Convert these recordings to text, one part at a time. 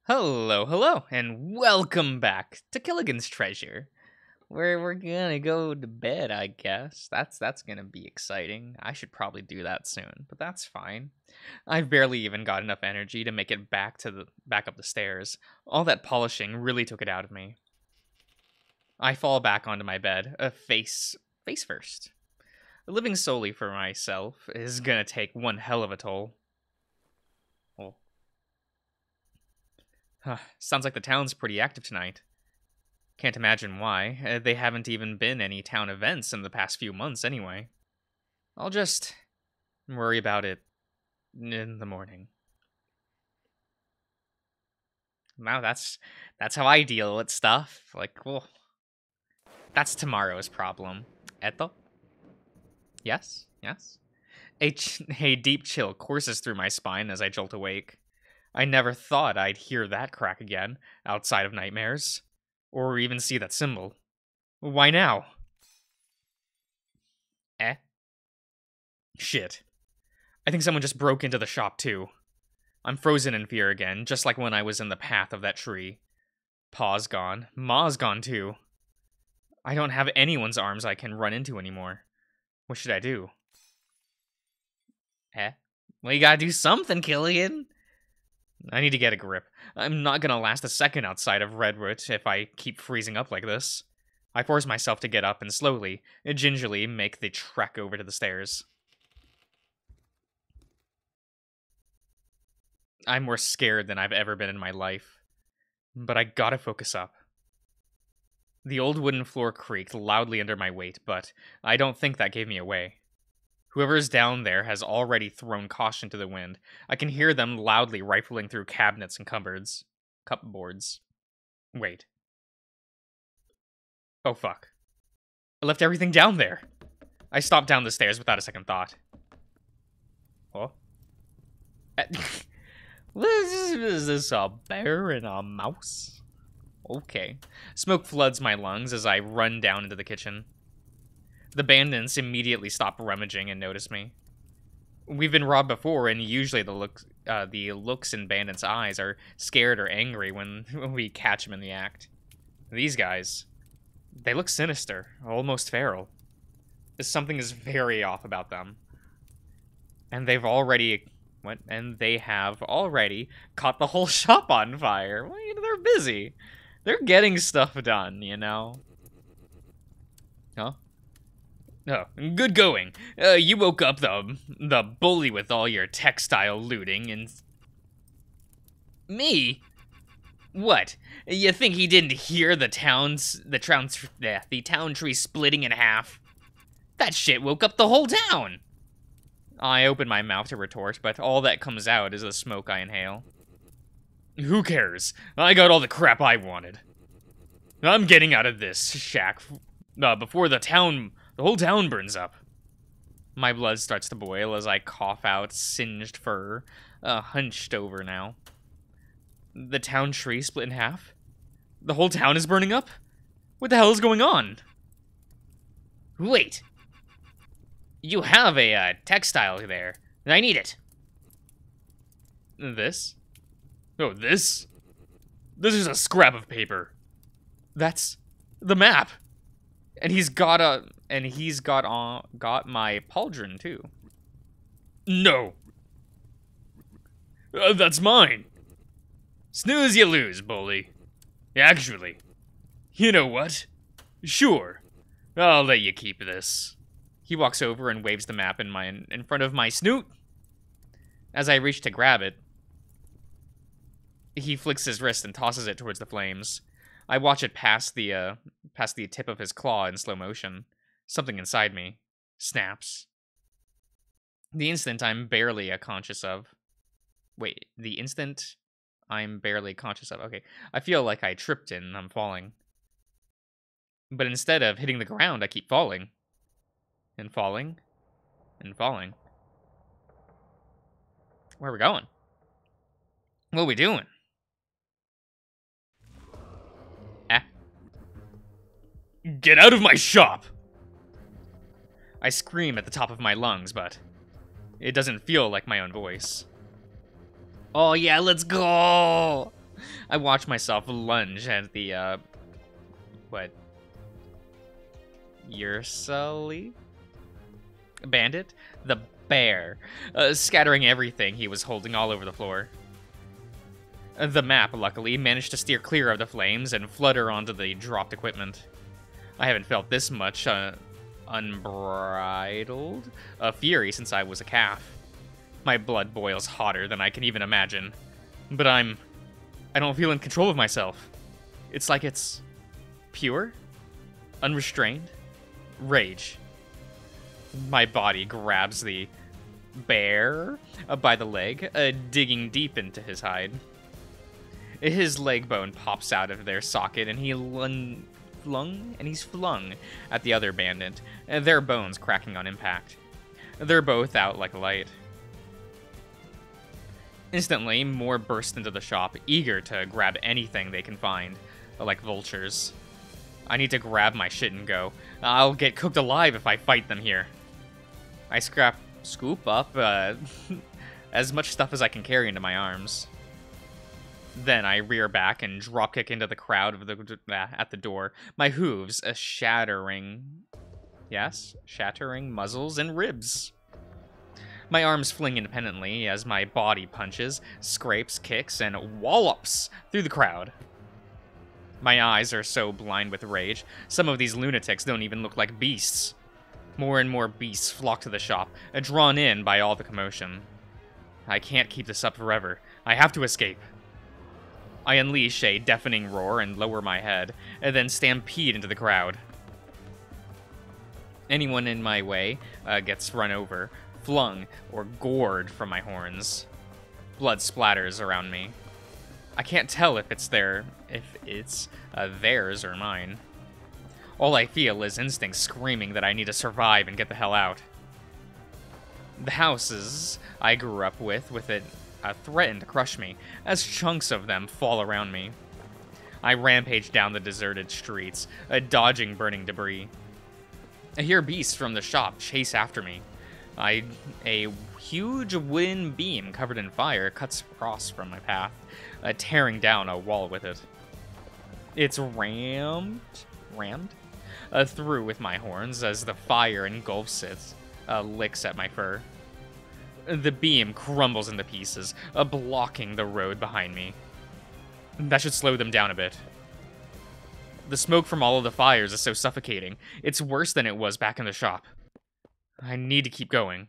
Hello, hello, and welcome back to Killigan's Treasure, where we're gonna go to bed, I guess. That's gonna be exciting. I should probably do that soon, but that's fine. I've barely even got enough energy to make it back up the stairs. All that polishing really took it out of me. I fall back onto my bed, face first. Living solely for myself is gonna take one hell of a toll. Oh. Sounds like the town's pretty active tonight. Can't imagine why. They haven't even been any town events in the past few months anyway. I'll just worry about it in the morning. Now that's how I deal with stuff. Like, well, that's tomorrow's problem. Eto? Yes? Yes? A deep chill courses through my spine as I jolt awake. I never thought I'd hear that crack again, outside of nightmares. Or even see that symbol. Why now? Eh? Shit. I think someone just broke into the shop too. I'm frozen in fear again, just like when I was in the path of that tree. Pa's gone. Ma's gone too. I don't have anyone's arms I can run into anymore. What should I do? Eh? Well, you gotta do something, Killian. I need to get a grip. I'm not gonna last a second outside of Redwood if I keep freezing up like this. I force myself to get up and slowly, gingerly, make the trek over to the stairs. I'm more scared than I've ever been in my life. But I gotta focus up. The old wooden floor creaked loudly under my weight, but I don't think that gave me away. Whoever's down there has already thrown caution to the wind. I can hear them loudly rifling through cabinets and cupboards. Cupboards. Wait. Oh, fuck. I left everything down there. I stopped down the stairs without a second thought. Oh? Is this a bear and a mouse? Okay. Smoke floods my lungs as I run down into the kitchen. The bandits immediately stop rummaging and notice me. We've been robbed before, and usually the looks in bandits' eyes are scared or angry when we catch them in the act. These guys, they look sinister, almost feral. Something is very off about them. And they have already caught the whole shop on fire. Well, they're busy. They're getting stuff done, you know? Huh? Oh, good going. You woke up the bully with all your textile looting and... Me? What? You think he didn't hear the town tree splitting in half? That shit woke up the whole town! I open my mouth to retort, but all that comes out is the smoke I inhale. Who cares? I got all the crap I wanted. I'm getting out of this shack before the whole town burns up. My blood starts to boil as I cough out singed fur, hunched over now. The town tree split in half? The whole town is burning up? What the hell is going on? Wait. You have a textile there. I need it. This? Oh, this? This is a scrap of paper. That's the map. And he's got my pauldron too. No. That's mine. Snooze you lose, bully. Actually, you know what? Sure. I'll let you keep this. He walks over and waves the map in front of my snoot. As I reach to grab it, he flicks his wrist and tosses it towards the flames. I watch it past the tip of his claw in slow motion. Something inside me snaps. The instant I'm barely conscious of. Wait, the instant I'm barely conscious of. Okay, I feel like I tripped and I'm falling. But instead of hitting the ground, I keep falling. And falling. And falling. Where are we going? What are we doing? Get out of my shop! I scream at the top of my lungs, but it doesn't feel like my own voice. Oh yeah, let's go! I watch myself lunge at the, what? Ursuli? Bandit? The bear, scattering everything he was holding all over the floor. The map, luckily, managed to steer clear of the flames and flutter onto the dropped equipment. I haven't felt this much, unbridled fury since I was a calf. My blood boils hotter than I can even imagine. But I don't feel in control of myself. It's like it's pure, unrestrained rage. My body grabs the bear by the leg, digging deep into his hide. His leg bone pops out of their socket, and he's flung at the other bandit, their bones cracking on impact. They're both out like a light. Instantly, more burst into the shop, eager to grab anything they can find, like vultures. I need to grab my shit and go. I'll get cooked alive if I fight them here. I scoop up as much stuff as I can carry into my arms. Then I rear back and dropkick into the crowd of at the door, my hooves shattering muzzles and ribs. My arms fling independently as my body punches, scrapes, kicks, and wallops through the crowd. My eyes are so blind with rage, some of these lunatics don't even look like beasts. More and more beasts flock to the shop, drawn in by all the commotion. I can't keep this up forever. I have to escape. I unleash a deafening roar and lower my head, and then stampede into the crowd. Anyone in my way gets run over, flung, or gored from my horns. Blood splatters around me. I can't tell if it's theirs or mine. All I feel is instinct screaming that I need to survive and get the hell out. The houses I grew up with it threaten to crush me, as chunks of them fall around me. I rampage down the deserted streets, dodging burning debris. I hear beasts from the shop chase after me. A huge wooden beam covered in fire cuts across from my path, tearing down a wall with it. It's rammed through with my horns as the fire engulfs it, licks at my fur. The beam crumbles into pieces, blocking the road behind me. That should slow them down a bit. The smoke from all of the fires is so suffocating. It's worse than it was back in the shop. I need to keep going.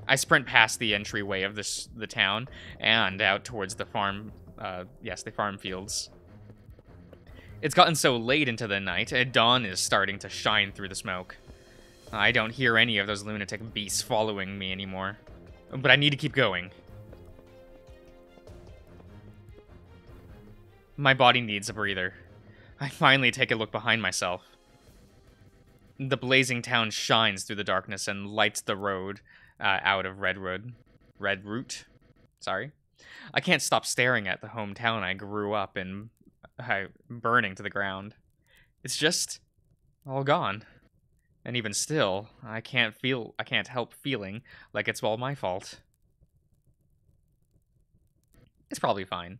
I sprint past the entryway of the town and out towards the farm, the farm fields. It's gotten so late into the night, dawn is starting to shine through the smoke. I don't hear any of those lunatic beasts following me anymore, but I need to keep going. My body needs a breather. I finally take a look behind myself. The blazing town shines through the darkness and lights the road out of Redroot. Sorry. I can't stop staring at the hometown I grew up in, burning to the ground. It's just all gone. And even still, I can't help feeling like it's all my fault. It's probably fine,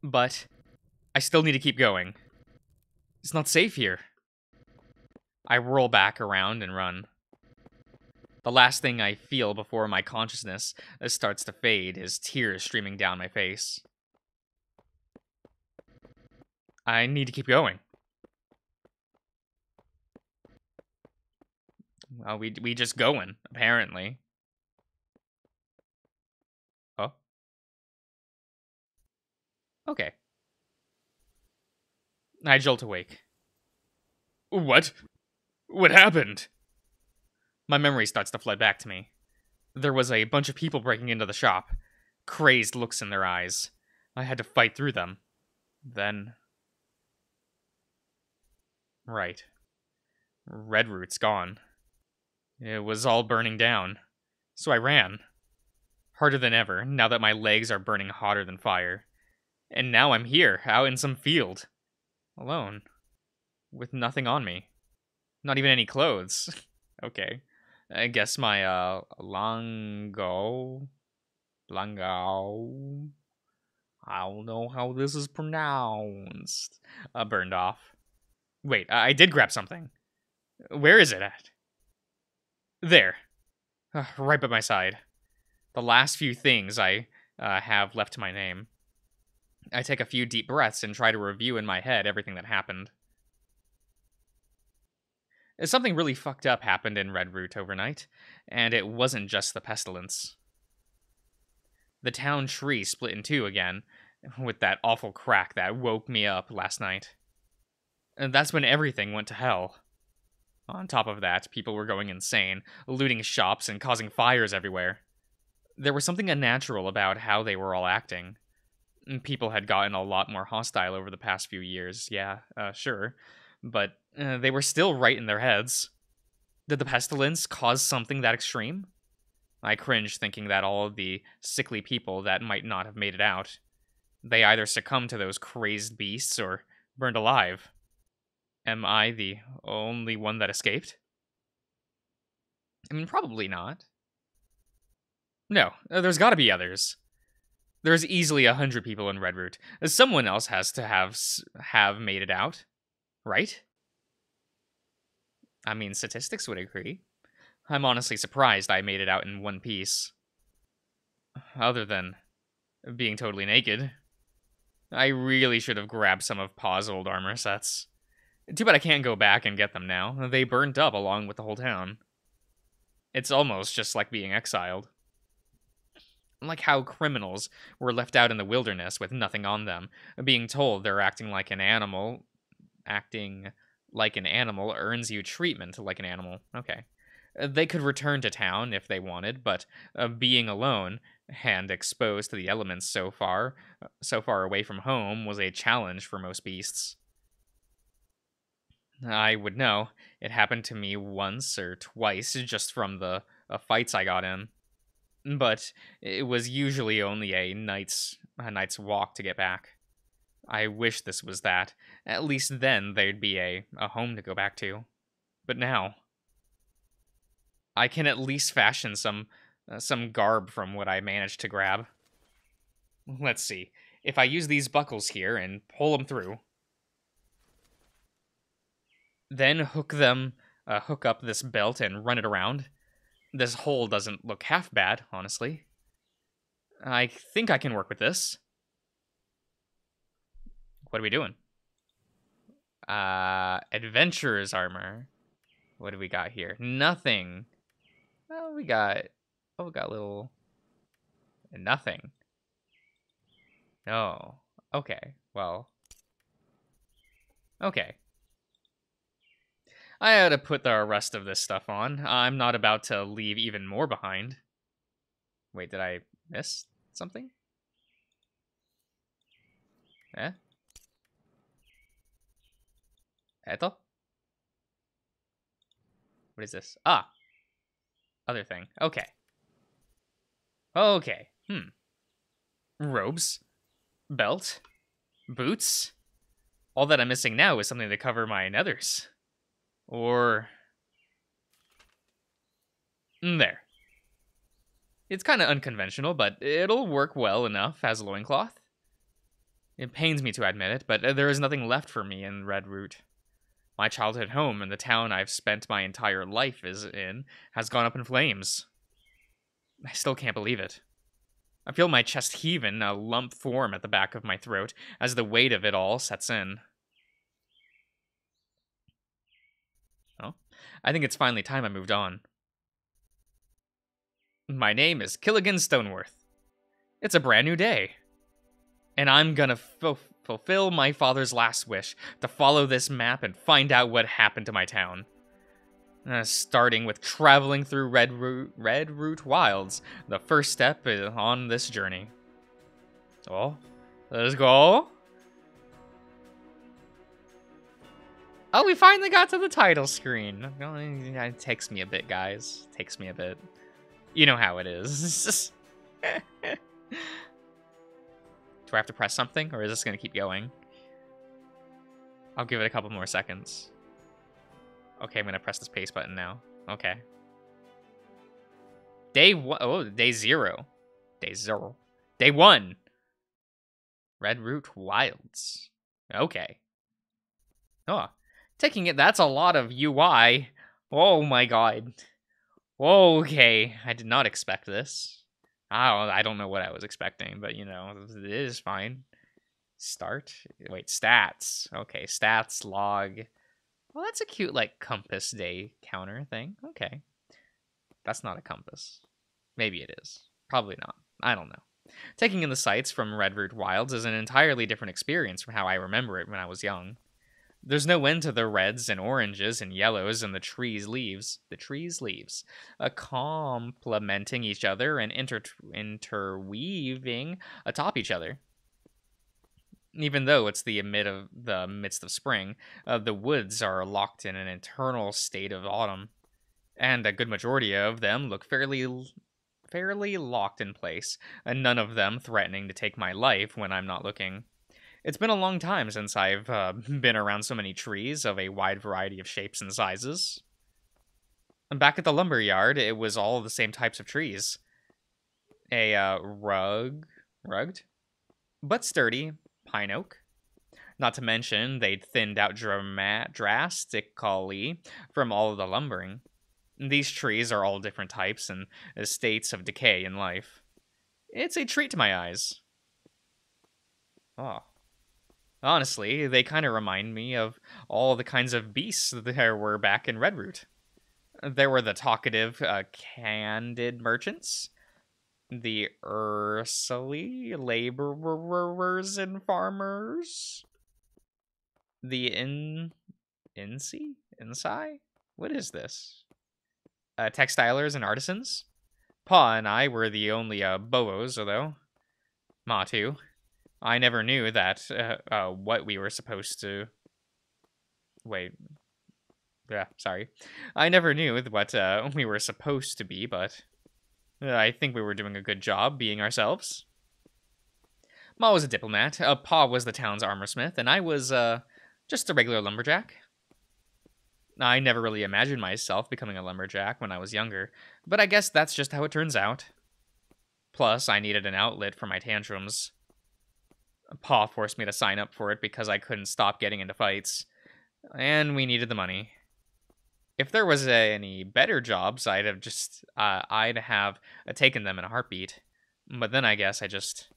but I still need to keep going. It's not safe here. I whirl back around and run. The last thing I feel before my consciousness starts to fade is tears streaming down my face. I need to keep going. Well, we just going, apparently. Oh. Okay. I jolt awake. What? What happened? My memory starts to flood back to me. There was a bunch of people breaking into the shop. Crazed looks in their eyes. I had to fight through them. Then... Right. Redroot's gone. It was all burning down. So I ran. Harder than ever, now that my legs are burning hotter than fire. And now I'm here, out in some field. Alone. With nothing on me. Not even any clothes. Okay. I guess my, I don't know how this is pronounced. Burned off. Wait, I did grab something. Where is it at? There. Right by my side. The last few things I have left to my name. I take a few deep breaths and try to review in my head everything that happened. Something really fucked up happened in Redroot overnight, and it wasn't just the pestilence. The town tree split in two again, with that awful crack that woke me up last night. And that's when everything went to hell. On top of that, people were going insane, looting shops and causing fires everywhere. There was something unnatural about how they were all acting. People had gotten a lot more hostile over the past few years, yeah, sure. But they were still right in their heads. Did the pestilence cause something that extreme? I cringed thinking that all of the sickly people that might not have made it out, they either succumbed to those crazed beasts or burned alive. Am I the only one that escaped? I mean, probably not. No, there's gotta be others. There's easily 100 people in Redroot. Someone else has to have made it out, right? I mean, statistics would agree. I'm honestly surprised I made it out in one piece. Other than being totally naked. I really should have grabbed some of Pa's old armor sets. Too bad I can't go back and get them now. They burned up along with the whole town. It's almost just like being exiled. Like how criminals were left out in the wilderness with nothing on them, being told they're acting like an animal. Acting like an animal earns you treatment like an animal. Okay. They could return to town if they wanted, but being alone and exposed to the elements so far away from home was a challenge for most beasts. I would know. It happened to me once or twice just from the fights I got in. But it was usually only a night's walk to get back. I wish this was that. At least then there'd be a home to go back to. But now, I can at least fashion some garb from what I managed to grab. Let's see. If I use these buckles here and pull them through, then hook up this belt and run it around. This hole doesn't look half bad, honestly. I think I can work with this. What are we doing? Adventurer's armor. What do we got here? Nothing. Oh, we got little... Nothing. No. Okay, well. Okay. I ought to put the rest of this stuff on. I'm not about to leave even more behind. Wait, did I miss something? Eh? Eto? What is this? Ah! Other thing. Okay. Okay. Robes. Belt. Boots. All that I'm missing now is something to cover my nethers. Or... there. It's kind of unconventional, but it'll work well enough as a loincloth. It pains me to admit it, but there is nothing left for me in Redroot. My childhood home and the town I've spent my entire life has gone up in flames. I still can't believe it. I feel my chest heave in, a lump form at the back of my throat as the weight of it all sets in. Oh, I think it's finally time I moved on. My name is Killigan Stoneworth. It's a brand new day. And I'm gonna fulfill my father's last wish to follow this map and find out what happened to my town. Starting with traveling through Redroot Wilds, the first step on this journey. Oh, let's go. Oh, we finally got to the title screen. It takes me a bit, guys. It takes me a bit. You know how it is. Do I have to press something, or is this going to keep going? I'll give it a couple more seconds. Okay, I'm going to press the space button now. Okay. Day 1. Oh, day 0. Day 0. Day 1. Redroot Wilds. Okay. Oh, taking it, that's a lot of UI. Oh my god. Okay, I did not expect this. I don't know what I was expecting, but you know, it is fine. Start? Wait, stats. Okay, stats, log. Well, that's a cute, like, compass day counter thing. Okay. That's not a compass. Maybe it is. Probably not. I don't know. Taking in the sights from Redroot Wilds is an entirely different experience from how I remember it when I was young. There's no end to the reds and oranges and yellows and the trees' leaves. Complementing each other and interweaving atop each other. Even though it's the midst of spring, the woods are locked in an eternal state of autumn, and a good majority of them look fairly locked in place, and none of them threatening to take my life when I'm not looking. It's been a long time since I've been around so many trees of a wide variety of shapes and sizes. And back at the lumber yard, it was all the same types of trees. A rugged, but sturdy pine oak. Not to mention, they'd thinned out drastically from all of the lumbering. These trees are all different types and states of decay in life. It's a treat to my eyes. Oh. Honestly, they kind of remind me of all the kinds of beasts there were back in Redroot. There were the talkative, candid merchants, the ursily laborers and farmers, the Insci? What is this? Textilers and artisans. Pa and I were the only boos, though. Ma too. I never knew that what we were supposed to. Wait. Yeah, sorry. I never knew what we were supposed to be, but I think we were doing a good job being ourselves. Ma was a diplomat, Pa was the town's armorsmith, and I was just a regular lumberjack. I never really imagined myself becoming a lumberjack when I was younger, but I guess that's just how it turns out. Plus, I needed an outlet for my tantrums. Pa forced me to sign up for it because I couldn't stop getting into fights, and we needed the money. If there was any better jobs, I'd have taken them in a heartbeat. But then I guess I just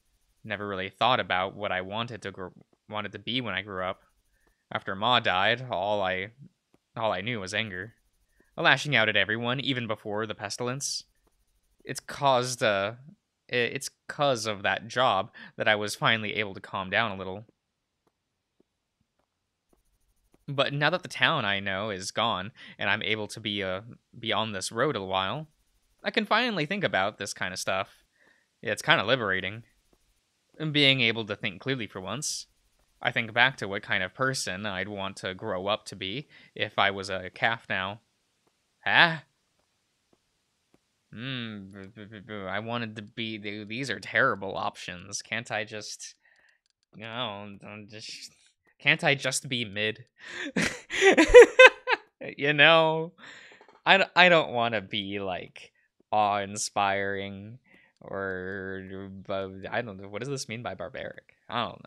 never really thought about what I wanted to be when I grew up. After Ma died, all I knew was anger, lashing out at everyone, even before the pestilence. It's 'cause of that job that I was finally able to calm down a little. But now that the town I know is gone, and I'm able to be on this road a while, I can finally think about this kind of stuff. It's kind of liberating. Being able to think clearly for once. I think back to what kind of person I'd want to grow up to be if I was a calf now. Ah? I wanted to be... These are terrible options. Can't I just... No, can't I just be mid? You know? I don't want to be, like, awe-inspiring or... I don't know. What does this mean by barbaric? I don't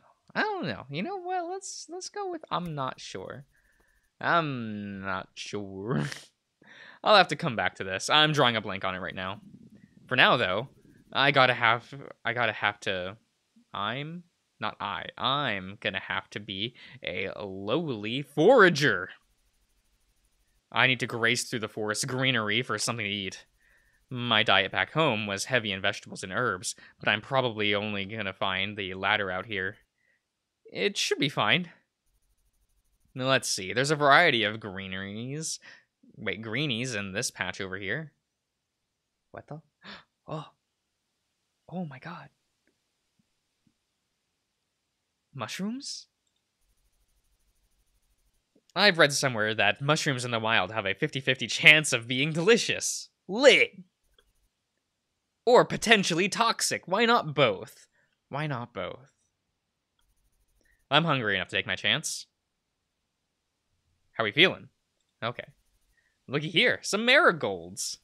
know. You know what? Let's go with I'm not sure. I'll have to come back to this. I'm drawing a blank on it right now. For now, though, I'm gonna have to be a lowly forager. I need to graze through the forest greenery for something to eat. My diet back home was heavy in vegetables and herbs, but I'm probably only gonna find the latter out here. It should be fine. Now, let's see. There's a variety of greenies in this patch over here. What the? Oh my god. Mushrooms? I've read somewhere that mushrooms in the wild have a 50-50 chance of being delicious. Lit! Or potentially toxic. Why not both? I'm hungry enough to take my chance. How are we feeling? Okay. Looky here, some marigolds.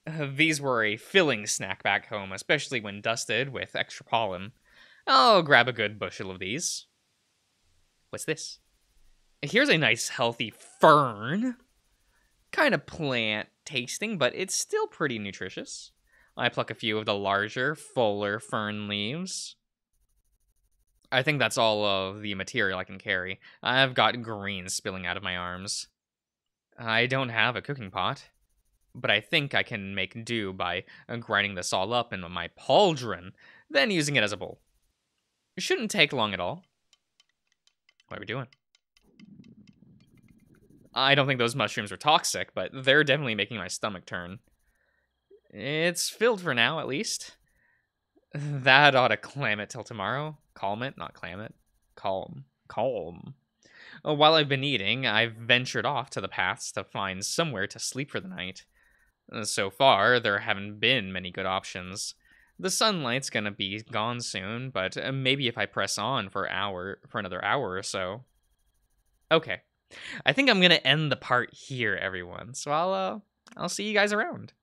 These were a filling snack back home, especially when dusted with extra pollen. I'll grab a good bushel of these. What's this? Here's a nice healthy fern. Kind of plant tasting, but it's still pretty nutritious. I pluck a few of the larger, fuller fern leaves. I think that's all of the material I can carry. I've got greens spilling out of my arms. I don't have a cooking pot, but I think I can make do by grinding this all up in my pauldron, then using it as a bowl. It shouldn't take long at all. What are we doing? I don't think those mushrooms are toxic, but they're definitely making my stomach turn. It's filled for now, at least. That ought to clam it till tomorrow. Calm it, not clam it. Calm. While I've been eating, I've ventured off to the paths to find somewhere to sleep for the night. So far, there haven't been many good options. The sunlight's gonna be gone soon, but maybe if I press on for another hour or so. Okay, I think I'm gonna end the part here, everyone. So I'll see you guys around.